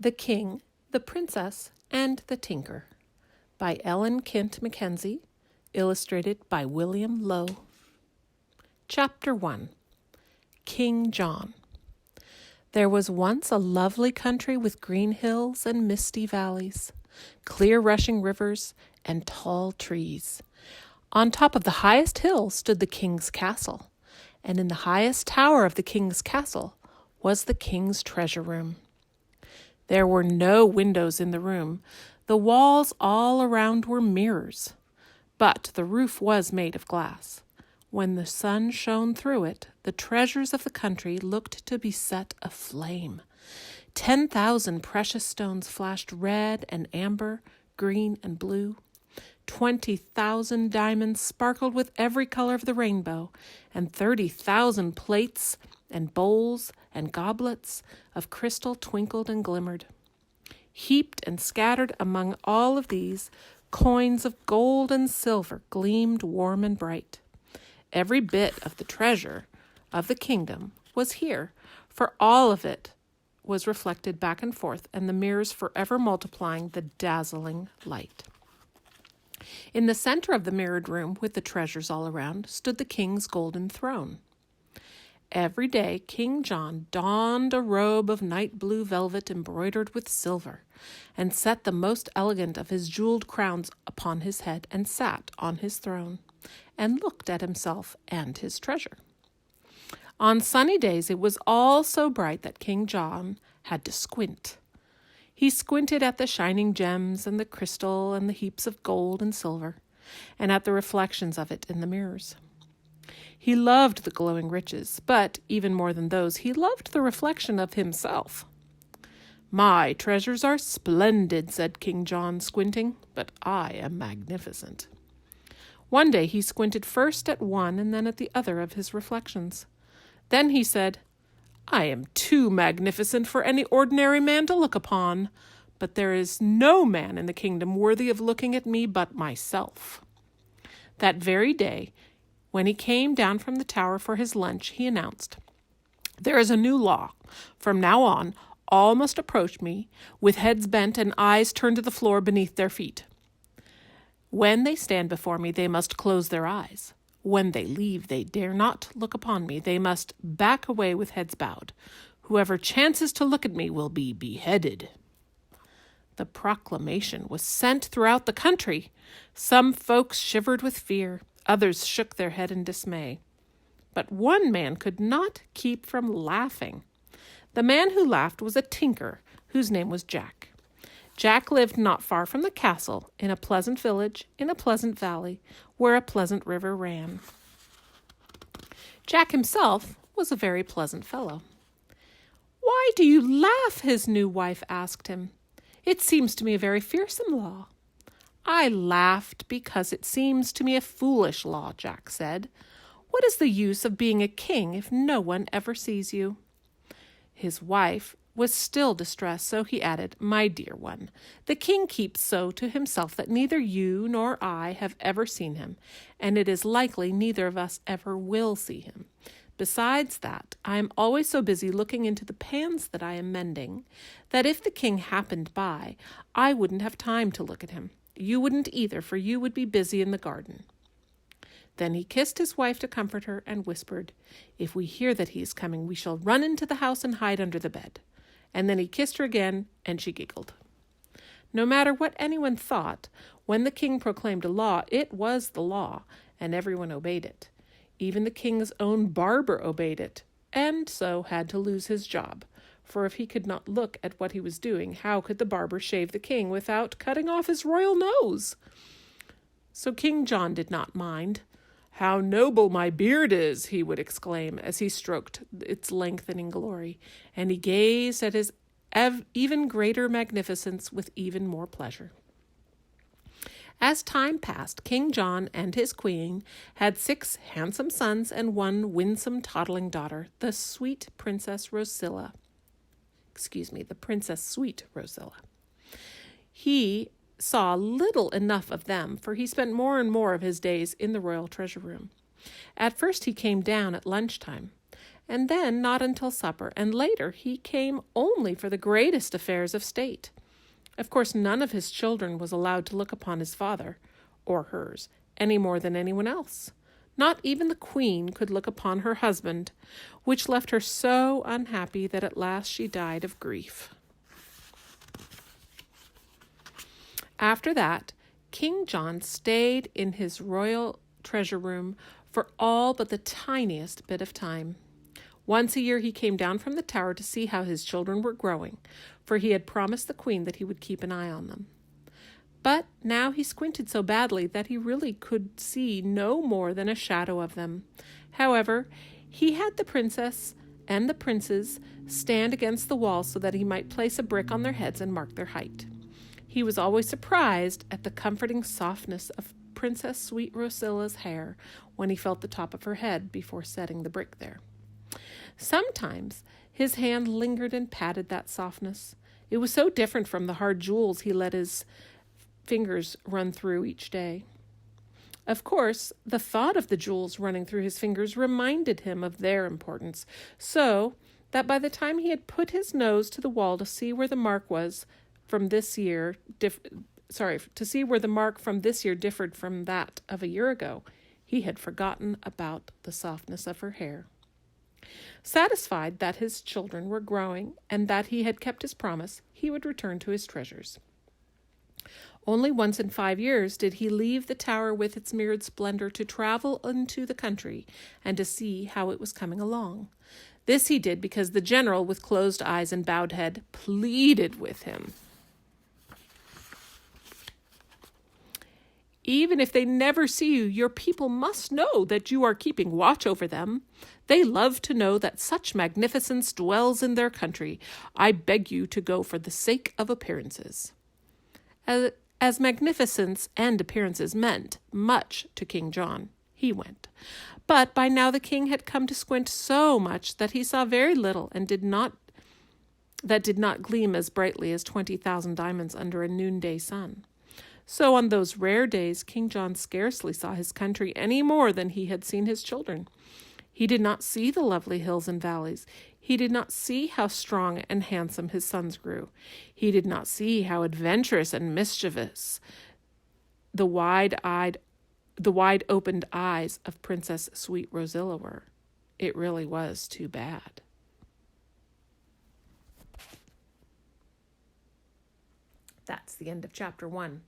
The King, the Princess, and the Tinker by Kindt, McKenzie, illustrated by William Lowe. Chapter 1. King John. There was once a lovely country with green hills and misty valleys, clear rushing rivers, and tall trees. On top of the highest hill stood the king's castle, and in the highest tower of the king's castle was the king's treasure room. There were no windows in the room. The walls all around were mirrors, but the roof was made of glass. When the sun shone through it, the treasures of the country looked to be set aflame. 10,000 precious stones flashed red and amber, green and blue. 20,000 diamonds sparkled with every color of the rainbow, and 30,000 plates and bowls and goblets of crystal twinkled and glimmered. Heaped and scattered among all of these, coins of gold and silver gleamed warm and bright. Every bit of the treasure of the kingdom was here, for all of it was reflected back and forth, and the mirrors forever multiplying the dazzling light. In the center of the mirrored room, with the treasures all around, stood the king's golden throne. Every day, King John donned a robe of night blue velvet embroidered with silver, and set the most elegant of his jeweled crowns upon his head, and sat on his throne, and looked at himself and his treasure. On sunny days, it was all so bright that King John had to squint. He squinted at the shining gems and the crystal and the heaps of gold and silver, and at the reflections of it in the mirrors. He loved the glowing riches, but even more than those, he loved the reflection of himself. "My treasures are splendid," said King John, squinting, "but I am magnificent." One day he squinted first at one and then at the other of his reflections. Then he said, "I am too magnificent for any ordinary man to look upon, but there is no man in the kingdom worthy of looking at me but myself." That very day, when he came down from the tower for his lunch, he announced, "There is a new law. From now on, all must approach me with heads bent and eyes turned to the floor beneath their feet. When they stand before me, they must close their eyes. When they leave, they dare not look upon me. They must back away with heads bowed. Whoever chances to look at me will be beheaded." The proclamation was sent throughout the country. Some folks shivered with fear. Others shook their head in dismay. But one man could not keep from laughing. The man who laughed was a tinker whose name was Jack. Jack lived not far from the castle, in a pleasant village, in a pleasant valley, where a pleasant river ran. Jack himself was a very pleasant fellow. "Why do you laugh?" his new wife asked him. "It seems to me a very fearsome law." "I laughed because it seems to me a foolish law," Jack said. "What is the use of being a king if no one ever sees you?" His wife was still distressed, so he added, "My dear one, the king keeps so to himself that neither you nor I have ever seen him, and it is likely neither of us ever will see him. Besides that, I am always so busy looking into the pans that I am mending, that if the king happened by, I wouldn't have time to look at him. You wouldn't either, for you would be busy in the garden." Then he kissed his wife to comfort her and whispered, "If we hear that he is coming, we shall run into the house and hide under the bed." And then he kissed her again, and she giggled. No matter what anyone thought, when the king proclaimed a law, it was the law, and everyone obeyed it. Even the king's own barber obeyed it, and so had to lose his job. For if he could not look at what he was doing, how could the barber shave the king without cutting off his royal nose? So King John did not mind. "How noble my beard is," he would exclaim as he stroked its lengthening glory, and he gazed at his even greater magnificence with even more pleasure. As time passed, King John and his queen had 6 handsome sons and 1 winsome toddling daughter, the Princess Sweet Rosilla. He saw little enough of them, for he spent more and more of his days in the royal treasure room. At first he came down at lunchtime, and then not until supper, and later he came only for the greatest affairs of state. Of course, none of his children was allowed to look upon his father, or hers, any more than anyone else. Not even the queen could look upon her husband, which left her so unhappy that at last she died of grief. After that, King John stayed in his royal treasure room for all but the tiniest bit of time. Once a year he came down from the tower to see how his children were growing, for he had promised the queen that he would keep an eye on them. But now he squinted so badly that he really could see no more than a shadow of them. However, he had the princess and the princes stand against the wall so that he might place a brick on their heads and mark their height. He was always surprised at the comforting softness of Princess Sweet Rosilla's hair when he felt the top of her head before setting the brick there. Sometimes his hand lingered and patted that softness. It was so different from the hard jewels he let his fingers run through each day. Of course, the thought of the jewels running through his fingers reminded him of their importance, so that by the time he had put his nose to the wall to see where the mark was from this year, to see where the mark from this year differed from that of a year ago, he had forgotten about the softness of her hair. Satisfied that his children were growing and that he had kept his promise, he would return to his treasures. Only once in 5 years did he leave the tower with its mirrored splendor to travel into the country and to see how it was coming along. This he did because the general, with closed eyes and bowed head, pleaded with him. Even if they never see you, your people must know that you are keeping watch over them. They love to know that such magnificence dwells in their country. I beg you to go for the sake of appearances. As magnificence and appearances meant much to King John, he went. But by now the king had come to squint so much that he saw very little and did not gleam as brightly as 20,000 diamonds under a noonday sun. So on those rare days, King John scarcely saw his country any more than he had seen his children. He did not see the lovely hills and valleys. He did not see how strong and handsome his sons grew. He did not see how adventurous and mischievous the wide-opened eyes of Princess Sweet Rosilla were. It really was too bad. That's the end of chapter 1.